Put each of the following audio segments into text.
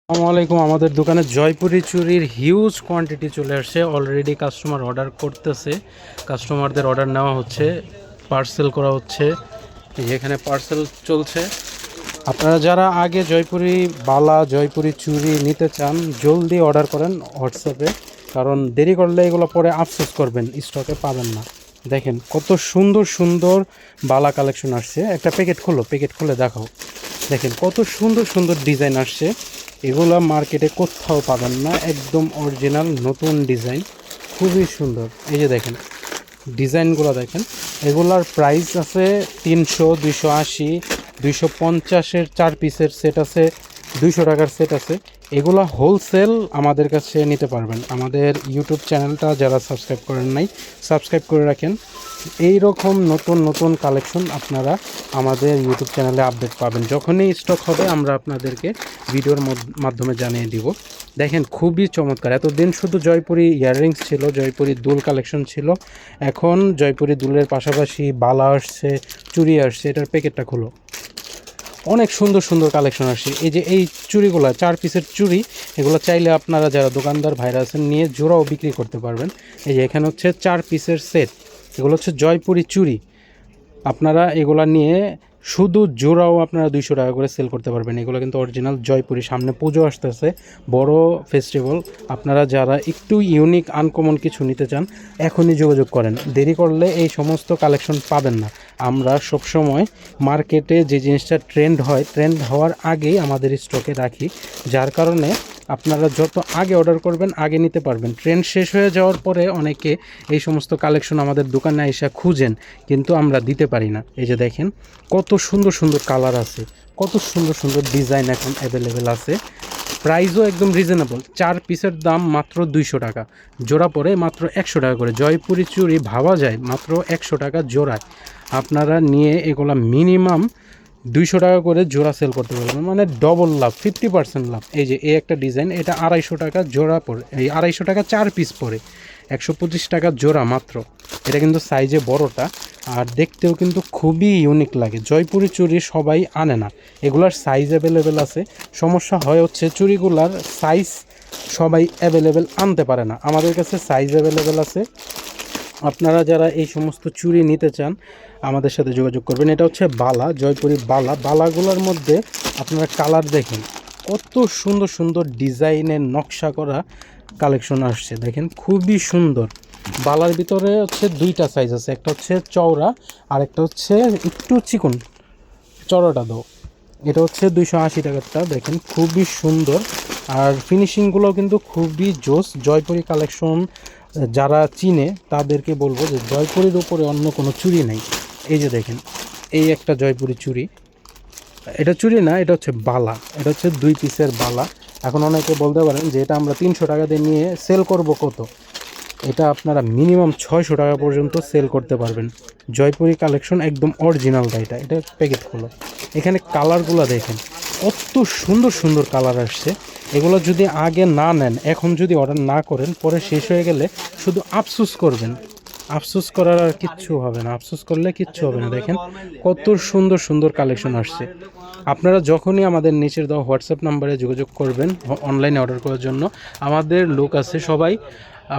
আসসালামু আলাইকুম। আমাদের দোকানে জয়পুরি চুরির হিউজ কোয়ান্টিটি চলে আসছে। অলরেডি কাস্টমার অর্ডার করতেছে, কাস্টমারদের অর্ডার নেওয়া হচ্ছে, পার্সেল করা হচ্ছে। এই যে এখানে পার্সেল চলছে। আপনারা যারা আগে জয়পুরি বালা জয়পুরি চুরি নিতে চান জলদি অর্ডার করেন হোয়াটসঅ্যাপে, কারণ দেরি করলে এগুলো পরে আফসোস করবেন, স্টকে পাবেন না। দেখেন কত সুন্দর সুন্দর বালা কালেকশন আসছে। একটা প্যাকেট খোলো, প্যাকেট খুলে দেখাও। দেখেন কত সুন্দর সুন্দর ডিজাইন আসছে। এগুলো মার্কেটে কোথাও পাবেন না, একদম অরিজিনাল নতুন ডিজাইন, খুবই সুন্দর। এই যে দেখেন ডিজাইনগুলো দেখেন। এগুলার প্রাইস আছে 300, 280, 250-এর 4 পিসের সেট আছে, 200 টাকার সেট আছে। এগুলা হোলসেল আমাদের কাছে নিতে পারবেন। আমাদের ইউটিউব চ্যানেলটা যারা সাবস্ক্রাইব করেন নাই সাবস্ক্রাইব করে রাখেন। এই রকম নতুন নতুন কালেকশন আপনারা আমাদের ইউটিউব চ্যানেলে আপডেট পাবেন। যখনই স্টক হবে আমরা আপনাদেরকে ভিডিওর মাধ্যমে জানিয়ে দিব। দেখেন খুবই চমৎকার। এতদিন শুধু জয়পুরি ইয়াররিংস ছিল, জয়পুরি দুল কালেকশন ছিল। এখন জয়পুরি দুলের পাশাপাশি বালা আসছে, চুড়ি আসছে। এটার প্যাকেটটা খুলো। অনেক সুন্দর সুন্দর কালেকশন আসছে। এই যে এই চুড়িগুলো 4 পিসের চুড়ি, এগুলো চাইলে আপনারা যারা দোকানদার ভাইরা আছেন নিয়ে জোড়াও বিক্রি করতে পারবেন। এই যে এখানে হচ্ছে 4 পিসের সেট, এগুলো হচ্ছে জয়পুরি চুড়ি। আপনারা এগুলা নিয়ে শুধু জোড়াও আপনারা 200 টাকা করে সেল করতে পারবেন। এগুলো কিন্তু অরিজিনাল জয়পুরি। সামনে পুজো আসতেছে, বড় ফেস্টিভ্যাল। আপনারা যারা একটু ইউনিক আনকমন কিছু নিতে চান এখনই যোগাযোগ করেন, দেরি করলে এই সমস্ত কালেকশন পাবেন না। আমরা সবসময় মার্কেটে যে জিনিসটা ট্রেন্ড হয়, ট্রেন্ড হওয়ার আগেই আমাদের স্টকে রাখি, যার কারণে আপনারা যত আগে অর্ডার করবেন আগে নিতে পারবেন। ট্রেন্ড শেষ হয়ে যাওয়ার পরে অনেকে এই সমস্ত কালেকশন আমাদের দোকানে এসে খুঁজেন, কিন্তু আমরা দিতে পারি না। এই যে দেখেন কত সুন্দর সুন্দর কালার আছে, কত সুন্দর সুন্দর ডিজাইন এখন অ্যাভেলেবেল আছে। প্রাইসও একদম রিজনেবল। 4 পিসের দাম মাত্র 200 টাকা, জোড়া পড়ে মাত্র 100 টাকা করে। জয়পুরি চুড়ি ভাবা যায় মাত্র 100 টাকা জোড়ায়। আপনারা নিয়ে এগুলা মিনিমাম 200 টাকা করে জোড়া সেল করতে পারবেন, মানে ডবল লাভ, 50% লাভ। এই যে এই একটা ডিজাইন, এটা 250 টাকা জোড়া পড়ে, এই 250 টাকা 4 পিস পড়ে, 125 টাকা জোড়া মাত্র। এটা কিন্তু সাইজে বড়টা, আর দেখতেও কিন্তু খুবই ইউনিক লাগে। জয়পুরি চুড়ি সবাই আনে না, এগুলার সাইজ অ্যাভেলেবেল আছে। সমস্যা হয় হচ্ছে চুড়িগুলার সাইজ সবাই অ্যাভেলেবেল আনতে পারে না, আমাদের কাছে সাইজ অ্যাভেলেবেল আছে। আপনারা যারা এই সমস্ত চুড়ি নিতে চান আমাদের সাথে যোগাযোগ করবেন। এটা হচ্ছে বালা, জয়পুরি বালা। বালাগুলোর মধ্যে আপনারা কালার দেখেন, কত সুন্দর সুন্দর ডিজাইনের নকশা করা কালেকশন আসছে। দেখেন খুবই সুন্দর। বালার ভিতরে হচ্ছে 2টা সাইজ আছে, একটা হচ্ছে চওড়া আর একটা হচ্ছে একটু চিকন। চওড়াটা দাও। এটা হচ্ছে 280 টাকারটা। দেখেন খুবই সুন্দর, আর ফিনিশিংগুলো কিন্তু খুবই জোস। জয়পুরি কালেকশন যারা চিনে তাদেরকে বলবো যে জয়পুরির উপরে অন্য কোনো চুড়ি নেই। এই যে দেখেন এই একটা জয়পুরি চুড়ি, এটা চুড়ি না, এটা হচ্ছে বালা। এটা হচ্ছে 2 পিসের বালা। এখন অনেকে বলতে পারেন যে এটা আমরা 300 টাকা দিয়ে নিয়ে সেল করব কত। এটা আপনারা মিনিমাম 600 টাকা পর্যন্ত সেল করতে পারবেন। জয়পুরি কালেকশন একদম অরিজিনালটা। এটা প্যাকেট খোলো। এখানে কালারগুলো দেখেন, কত সুন্দর সুন্দর কালার আসছে। এগুলো যদি আগে না নেন, এখন যদি অর্ডার না করেন, পরে শেষ হয়ে গেলে শুধু আফসোস করবেন। আফসোস করার আর কিচ্ছু হবে না, আফসোস করলে কিচ্ছু হবে না। দেখেন কত সুন্দর সুন্দর কালেকশন আসছে। আপনারা যখনই আমাদের নিচের দেওয়া হোয়াটসঅ্যাপ নাম্বারে যোগাযোগ করবেন অনলাইনে অর্ডার করার জন্য, আমাদের লোক আছে সবাই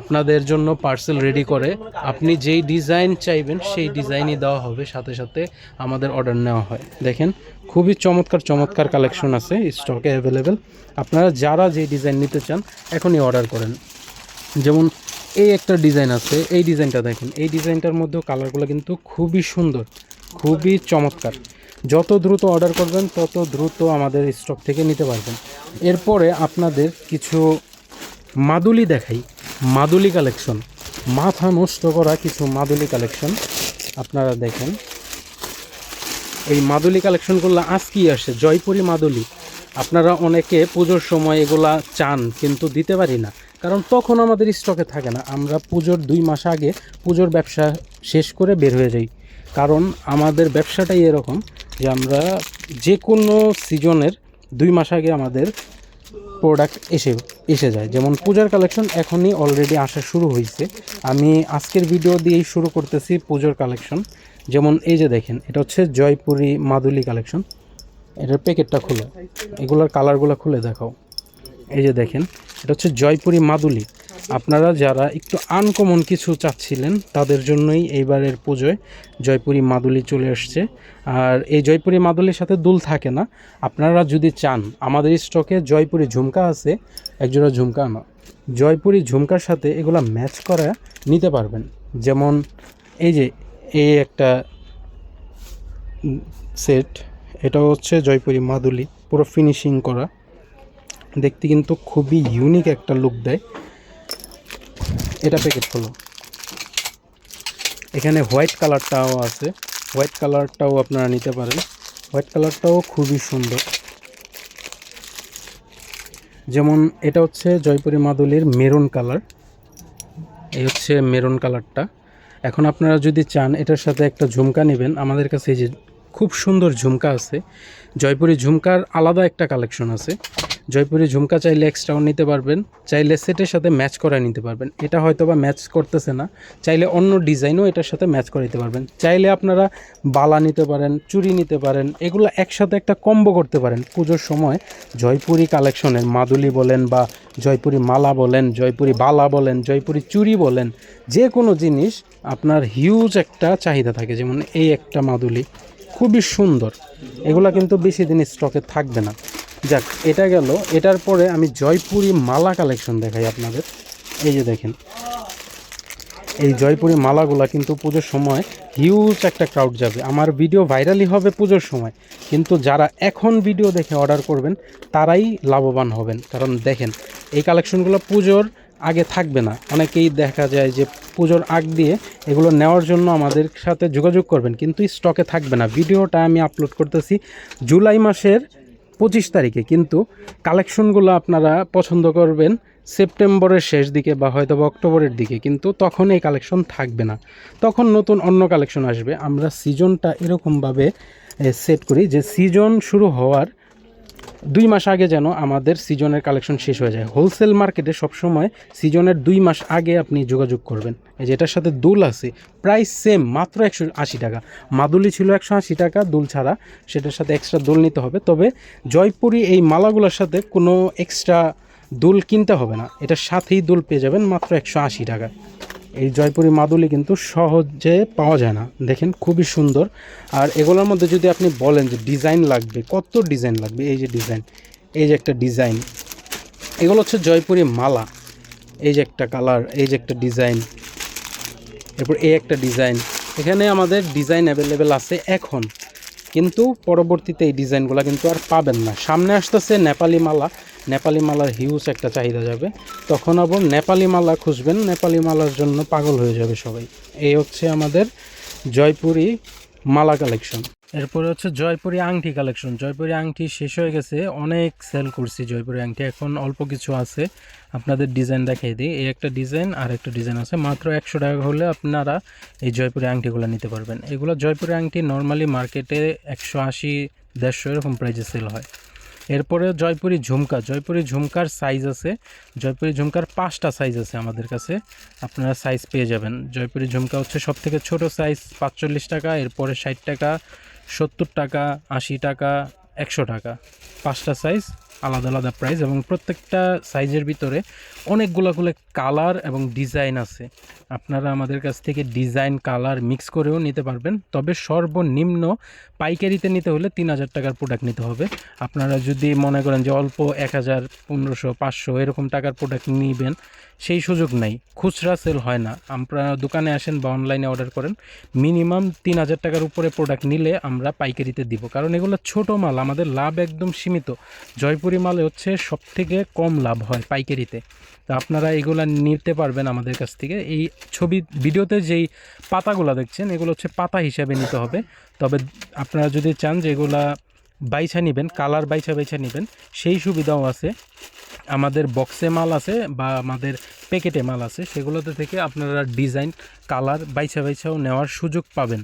আপনাদের জন্য পার্সেল রেডি করে। আপনি যেই ডিজাইন চাইবেন সেই ডিজাইনই দেওয়া হবে, সাথে সাথে আমাদের অর্ডার নেওয়া হয়। দেখেন খুবই চমৎকার চমৎকার কালেকশন আছে স্টকে অ্যাভেলেবেল। আপনারা যারা যেই ডিজাইন নিতে চান এখনই অর্ডার করেন। যেমন এই একটা ডিজাইন আছে, এই ডিজাইনটা দেখেন। এই ডিজাইনটার মধ্যেও কালারগুলো কিন্তু খুবই সুন্দর, খুবই চমৎকার। যত দ্রুত অর্ডার করবেন তত দ্রুত আমাদের স্টক থেকে নিতে পারবেন। এরপরে আপনাদের কিছু মাদুলি দেখাই, মাদুলি কালেকশন, মাথা নষ্ট করা কিছু মাদুলি কালেকশন। আপনারা দেখেন এই মাদুলি কালেকশনগুলো আজকেই আসে, জয়পুরি মাদুলি। আপনারা অনেকে পুজোর সময় এগুলা চান কিন্তু দিতে পারি না, কারণ তখন আমাদের স্টকে থাকে না। আমরা পুজোর 2 মাস আগে পুজোর ব্যবসা শেষ করে বের হয়ে যাই, কারণ আমাদের ব্যবসাটাই এরকম যে আমরা যে কোনো সিজনের 2 মাস আগে আমাদের প্রোডাক্ট এসে যায়। যেমন পূজার কালেকশন এখনই অলরেডি আসা শুরু হয়েছে। আমি আজকের ভিডিও দিয়েই শুরু করতেছি পূজোর কালেকশন। যেমন এই যে দেখেন, এটা হচ্ছে জয়পুরি মাদুলি কালেকশন। এটার প্যাকেটটা খুলে, এগুলোর কালারগুলো খুলে দেখাও। এই যে দেখেন, এটা হচ্ছে জয়পুরি মাদুলি। আপনারা যারা একটু আনকমন কিছু চাচ্ছিলেন তাদের জন্যই এইবারের পুজোয় জয়পুরি মাদুলি চলে আসছে। আর এই জয়পুরি মাদুলির সাথে দুল থাকে না। আপনারা যদি চান, আমাদের স্টকে জয়পুরি ঝুমকা আছে, একজোড়া ঝুমকা না, জয়পুরি ঝুমকার সাথে এগুলা ম্যাচ করা নিতে পারবেন। যেমন এই যে এই একটা সেট, এটা হচ্ছে জয়পুরি মাদুলি, পুরো ফিনিশিং করা, দেখতে কিন্তু খুবই ইউনিক একটা লুক দেয়। এটা প্যাকেট হলো, এখানে হোয়াইট কালারটাও আছে, হোয়াইট কালারটাও আপনারা নিতে পারেন, হোয়াইট কালারটাও খুবই সুন্দর। যেমন এটা হচ্ছে জয়পুরি মাদুলির মেরুন কালার, এই হচ্ছে মেরুন কালারটা। এখন আপনারা যদি চান এটার সাথে একটা ঝুমকা নেবেন, আমাদের কাছে এই যে খুব সুন্দর ঝুমকা আছে। জয়পুরি ঝুমকার আলাদা একটা কালেকশন আছে। জয়পুরি ঝুমকা চাইলে এক্সট্রাও নিতে পারবেন, চাইলে সেটের সাথে ম্যাচ করে নিতে পারবেন। এটা হয়তো বা ম্যাচ করতেছে না, চাইলে অন্য ডিজাইনও এটার সাথে ম্যাচ করে নিতে পারবেন। চাইলে আপনারা বালা নিতে পারেন, চুড়ি নিতে পারেন, এগুলো একসাথে একটা কম্বো করতে পারেন। পুজোর সময় জয়পুরি কালেকশনের মাদুলি বলেন বা জয়পুরি মালা বলেন, জয়পুরি বালা বলেন, জয়পুরি চুড়ি বলেন, যে কোনো জিনিস আপনার হিউজ একটা চাহিদা থাকে। যেমন এই একটা মাদুলি খুবই সুন্দর, এগুলা কিন্তু বেশি দিন স্টকে থাকবে না। যাক, এটা গেল। এটার পরে আমি জয়পুরি মালা কালেকশন দেখাই আপনাদের। এই যে দেখেন, এই জয়পুরি মালাগুলা কিন্তু পুজোর সময় হিউজ একটা ক্রাউড যাবে। আমার ভিডিও ভাইরালই হবে পুজোর সময়, কিন্তু যারা এখন ভিডিও দেখে অর্ডার করবেন তারাই লাভবান হবেন। কারণ দেখেন, এই কালেকশনগুলো পুজোর আগে থাকবে না। অনেকেই দেখা যায় যে পুজোর আগ দিয়ে এগুলো নেওয়ার জন্য আমাদের সাথে যোগাযোগ করবেন, কিন্তু স্টকে থাকবে না। ভিডিওটা আমি আপলোড করতেছি জুলাই মাসের 25 তারিখে, কিন্তু কালেকশনগুলো আপনারা পছন্দ করবেন সেপ্টেম্বরের শেষ দিকে বা হয়তো বা অক্টোবরের দিকে, কিন্তু তখন এই কালেকশন থাকবে না, তখন নতুন অন্য কালেকশন আসবে। আমরা সিজনটা এরকমভাবে সেট করি যে সিজন শুরু হওয়ার 2 মাস আগে যেন আমাদের সিজনের কালেকশন শেষ হয়ে যায়। হোলসেল মার্কেটে সবসময় সিজনের 2 মাস আগে আপনি যোগাযোগ করবেন। এই যে এটার সাথে দুল আছে, প্রাইস সেম, মাত্র 180 টাকা। মাদুলি ছিল 180 টাকা দুল ছাড়া, সেটার সাথে এক্সট্রা দুল নিতে হবে। তবে জয়পুরি এই মালাগুলোর সাথে কোনো এক্সট্রা দুল কিনতে হবে না, এটার সাথেই দুল পেয়ে যাবেন মাত্র 180 টাকা। এই জয়পুরি মাদুলি কিন্তু সহজে পাওয়া যায় না। দেখেন খুবই সুন্দর। আর এগুলোর মধ্যে যদি আপনি বলেন যে ডিজাইন লাগবে, কত ডিজাইন লাগবে, এই যে ডিজাইন, এই যে একটা ডিজাইন, এগুলো হচ্ছে জয়পুরি মালা। এই যে একটা কালার, এই যে একটা ডিজাইন, এরপর এই একটা ডিজাইন। এখানে আমাদের ডিজাইন অ্যাভেলেবেল আছে এখন, কিন্তু পরবর্তীতে এই ডিজাইনগুলো কিন্তু আর পাবেন না। সামনে আসতেছে নেপালি মালা, নেপালি মালার হিউজ একটা চাহিদা যাবে, তখন আবার নেপালি মালা খুঁজবেন, নেপালি মালার জন্য পাগল হয়ে যাবে সবাই। এই হচ্ছে আমাদের জয়পুরি মালা কালেকশন। এরপরে হচ্ছে জয়পুরি আংটি কালেকশন। জয়পুরি আংটি শেষ হয়ে গেছে, অনেক সেল করছি জয়পুরি আংটি, এখন অল্প কিছু আছে। আপনাদের ডিজাইন দেখাই দিই, এই একটা ডিজাইন আর একটা ডিজাইন আছে। মাত্র 100 টাকা হলে আপনারা এই জয়পুরি আংটিগুলো নিতে পারবেন। এগুলো জয়পুরি আংটি নর্মালি মার্কেটে 180, 150 এরকম প্রাইসে সেল হয়। এরপরে জয়পুরি ঝুমকা। জয়পুরি ঝুমকার সাইজ আছে, জয়পুরি ঝুমকার 5টা সাইজ আছে আমাদের কাছে, আপনারা সাইজ পেয়ে যাবেন। জয়পুরি ঝুমকা হচ্ছে সব থেকে ছোটো সাইজ 45 টাকা, এরপরে 60 টাকা, 70 টাকা, 80 টাকা, 100 টাকা, 5টা সাইজ, আলাদা আলাদা প্রাইস। এবং প্রত্যেকটা সাইজের ভিতরে অনেকগুলো কালার এবং ডিজাইন আছে। আপনারা আমাদের কাছ থেকে ডিজাইন কালার মিক্স করেও নিতে পারবেন। তবে সর্বনিম্ন পাইকারিতে নিতে হলে 3000 টাকার প্রোডাক্ট নিতে হবে। আপনারা যদি মনে করেন যে অল্প 1000, 1500, 500 এরকম টাকার প্রোডাক্ট নেবেন, সেই সুযোগ নাই, খুচরা সেল হয় না। আপনারা দোকানে আসেন বা অনলাইনে অর্ডার করেন, মিনিমাম 3000 টাকার উপরে প্রোডাক্ট নিলে আমরা পাইকারিতে দিব, কারণ এগুলো ছোটো মাল, আমাদের লাভ একদম সীমিত। জয়পুরি মালে হচ্ছে সব থেকে কম লাভ হয় পাইকারিতে। তো আপনারা এগুলো নিতে পারবেন আমাদের কাছ থেকে। এই ভিডিওতে যেই পাতাগুলো দেখছেন এগুলো হচ্ছে পাতা হিসাবে নিতে হবে। তবে আপনারা যদি চান যে এগুলা বাইছা নেবেন, কালার বাইছা নেবেন, সেই সুবিধাও আছে। আমাদের বক্সে মাল আছে বা আমাদের প্যাকেটে মাল আছে সেগুলোতে থেকে আপনারা ডিজাইন কালার বাইছাও নেওয়ার সুযোগ পাবেন।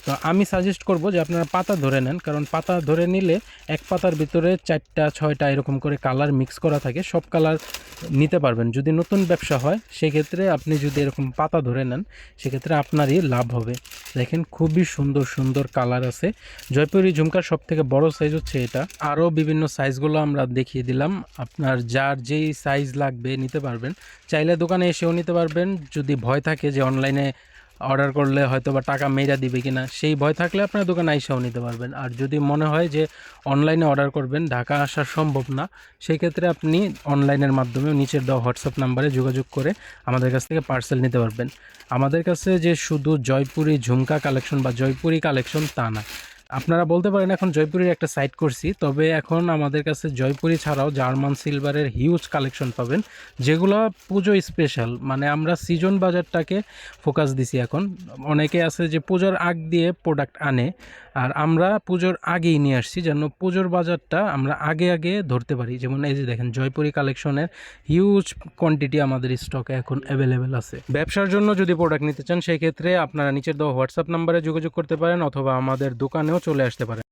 তো আমি সাজেস্ট করব যে আপনারা পাতা ধরে নেন, কারণ পাতা ধরে নিলে এক পাতার ভিতরে 4টা 6টা এরকম করে কালার মিক্স করা থাকে, সব কালার নিতে পারবেন। যদি নতুন ব্যবসা হয় সেক্ষেত্রে আপনি যদি এরকম পাতা ধরে নেন সেক্ষেত্রে আপনারই লাভ হবে। দেখেন খুবই সুন্দর সুন্দর কালার আছে। জয়পুরি ঝুমকার সব থেকে বড় সাইজ হচ্ছে এটা। আরও বিভিন্ন সাইজগুলো আমরা দেখিয়ে দিলাম, আপনার যার যেই সাইজ লাগবে নিতে পারবেন। চাইলে দোকানে এসেও নিতে পারবেন, যদি ভয় থাকে যে অনলাইনে অর্ডার করলে হয়তো বা টাকা মেরা দিবে কিনা, সেই ভয় থাকলে আপনার দোকানে আইসাও নিতে পারবেন। আর যদি মনে হয় যে অনলাইনে অর্ডার করবেন, ঢাকা আসা সম্ভব না, সেই ক্ষেত্রে আপনি অনলাইনের মাধ্যমেও নিচের দেওয়া হোয়াটসঅ্যাপ নাম্বারে যোগাযোগ করে আমাদের কাছ থেকে পার্সেল নিতে পারবেন। আমাদের কাছে যে শুধু জয়পুরি ঝুমকা কালেকশন বা জয়পুরি কালেকশন তা না, আপনারা বলতে পারেন এখন জয়পুরির একটা সাইট করছি, তবে এখন আমাদের কাছে জয়পুরি ছাড়াও জার্মান সিলভারের হিউজ কালেকশন পাবেন, যেগুলো পুজো স্পেশাল। মানে আমরা সিজন বাজারটাকে ফোকাস দিছি এখন। অনেকে আছে যে পুজোর আগ দিয়ে প্রোডাক্ট আনে, আর আমরা পুজোর আগেই নিয়ে আসছি যেন পুজোর বাজারটা আমরা আগে আগে ধরতে পারি। যেমন এই যে দেখেন জয়পুরি কালেকশনের হিউজ কোয়ান্টিটি আমাদের স্টকে এখন অ্যাভেলেবেল আছে। ব্যবসার জন্য যদি প্রোডাক্ট নিতে চান সেই ক্ষেত্রে আপনারা নিচের দেওয়া হোয়াটসঅ্যাপ নাম্বারে যোগাযোগ করতে পারেন, অথবা আমাদের দোকানেও চলে আসতে পারেন।